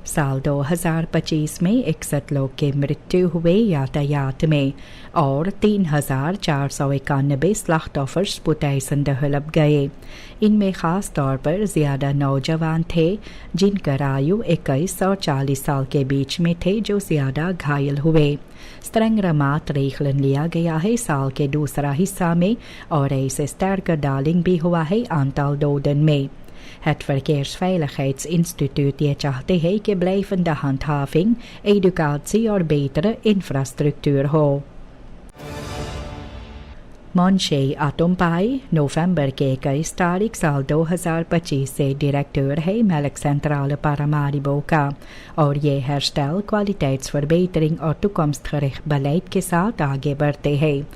साल 2025 में 61 लोग की मृत्यु हुए यातायात में और 3,491 स्लख्त ऑफर्स पुतैसन दहलब गए। इनमें ख़ास तौर पर ज़्यादा नौजवान थे जिनका आयु 21 और 40 साल के बीच में थे जो ज़्यादा घायल हुए। Strängare maatregelen लिया गया है साल के दूसरा हिस्सा में और ऐसे sterke daling भी हुआ है aantal doden में। Het Verkeersveiligheidsinstituut ये चाहते हैं कि blijvende handhaving, educatie और betere infrastructuur हो। मोंशे आटोम्पाई नवंबर के 21 तारीख साल 2025 से डायरेक्टर है मेलक Centrale Paramaribo का और ये herstel kwaliteitsverbetering और toekomstgericht beleid के साथ आगे बढ़ते हैं।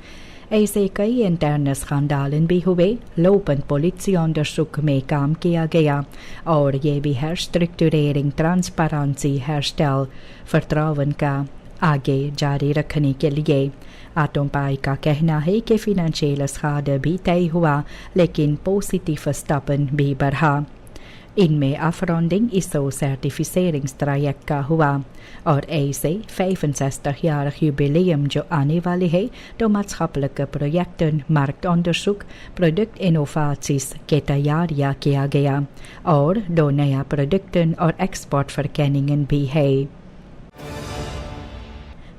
ऐसे कई इंटरनल स्कैंडालन भी हुए। लोपन politieonderzoek में काम किया गया और ये भी herstructurering transparantie herstel vertrouwen का आगे जारी रखने के लिए। आटोम्पाई का कहना है कि फाइनेंशियल schade भी तय हुआ लेकिन पॉजिटिव stappen भी बढ़ा। इनमें afronding ISO certificeringstraject का हुआ और ऐसे 65-jarig jubileum जो आने वाले है तो maatschappelijke projecten, marktonderzoek, productinnovaties के तैयारियां किया गया और 2 नया producten और exportverkenningen भी है।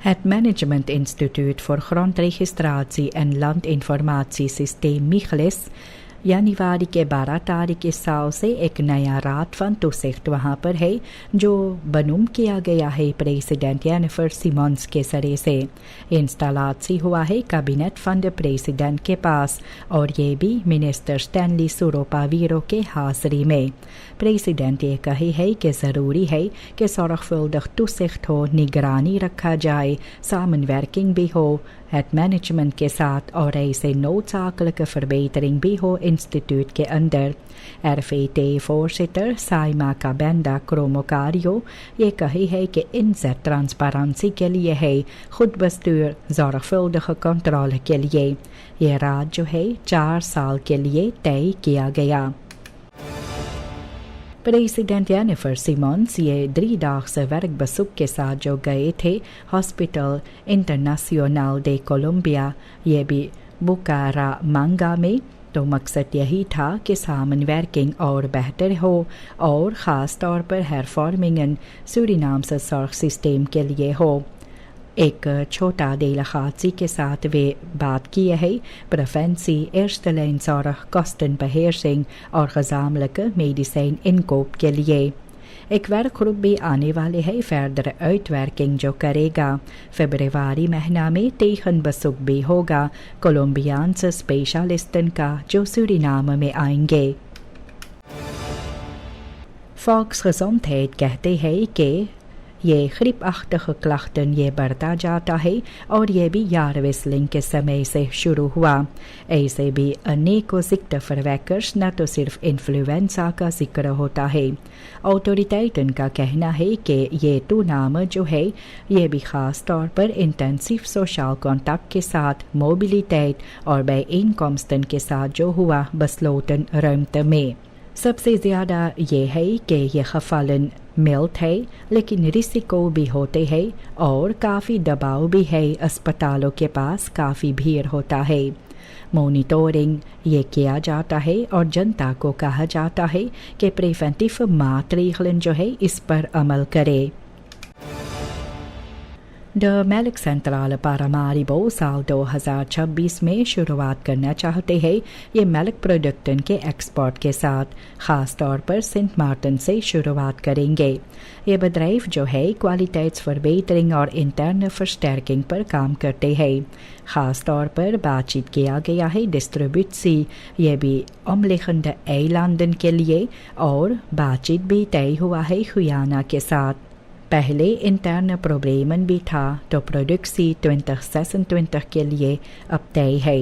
Het Management Instituut voor Grondregistratie en Landinformatiesysteem MIGLIS जनवरी के 12 तारीख इस साल से एक नया रात फन toezicht वहाँ पर है जो बनूम किया गया है प्रेसिडेंट जेनिफर सिमोन्स के सरे से। इंस्टॉलाची हुआ है कैबिनेट फंड प्रेसिडेंट के पास और ये भी मिनिस्टर स्टैनली सुरोपावीरो के हाजिरी में। प्रेसिडेंट ये कही है कि ज़रूरी है कि zorgvuldig toezicht हो, निगरानी रखा जाए, samenwerking भी हो het management के साथ और ऐसे noodzakelijke verbetering भी हो इंस्टीट्यूट के अंदर। RVT-voorzitter Saima Kabenda Kromokario ये कही है कि inzet transparantie के लिए है, खुद bestuur zorgvuldige controle के लिए। ये रात जो है 4 साल के लिए तय किया गया। प्रेसिडेंट जेनिफर सिमोन्स ये 3-daagse werkbezoek के साथ जो गए थे हॉस्पिटल इंटरनेशनल de कोलंबिया ये भी बुकारामांगा में, तो मकसद यही था कि samenwerking और बेहतर हो और ख़ास तौर पर hervormingen सूरीनामse zorgsysteem के लिए हो। एक छोटा delegatie के साथ वे बात किए है preventie, eerste lijn zorg, kostenbeheersing और gezamenlijke medicijn inkoop के लिए। एक werkgroep भी आने वाले है verdere uitwerking जो करेगा। फरवरी महीना में tegenbezoek भी होगा कोलंबियानse स्पेशलिस्टन का जो सूरीनाम में आएंगे। Volksgezondheid कहते हैं कि ये griepachtige klachten ये बढ़ता जाता है और ये भी jaarwisseling के समय से शुरू हुआ। ऐसे भी अनेकों ziekteverwekkers न तो सिर्फ इन्फ्लुएंजा का जिक्र होता है। ऑटोरिटेiten का कहना है कि ये toename जो है ये भी ख़ास तौर पर इंटेंसिव सोशल कॉन्टैक्ट के साथ मोबिलिटेट और bijeenkomsten के साथ जो हुआ besloten ruimte में। सबसे ज़्यादा ये है कि ये gevallen मिल्ट है लेकिन रिस्को भी होते हैं और काफ़ी दबाव भी है, अस्पतालों के पास काफ़ी भीड़ होता है। मॉनिटरिंग ये किया जाता है और जनता को कहा जाता है कि प्रिवेंटिव मातregelen जो है इस पर अमल करे। द मेलक Centrale Paramaribo साल 2026 में शुरुआत करना चाहते हैं ये मेलक प्रोडक्टन के एक्सपोर्ट के साथ, ख़ास तौर पर सेंट मार्टिन से शुरुआत करेंगे। ये bedrijf जो है kwaliteitsverbetering और इंटरनल versterking पर काम करते हैं। ख़ास तौर पर बातचीत किया गया है डिस्ट्रीब्यूसी ये भी omliggende eilanden के लिए और बातचीत भी तय हुआ है गुयाना के साथ। पहले इंटर्न प्रॉब्लमन भी था तो प्रोडक्सी 2026 के लिए अब तय है।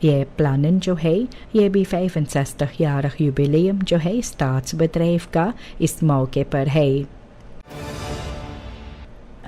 ये प्लानन जो है ये भी 65-jarig jubileum जो है staatsbedrijf का इस मौके पर है।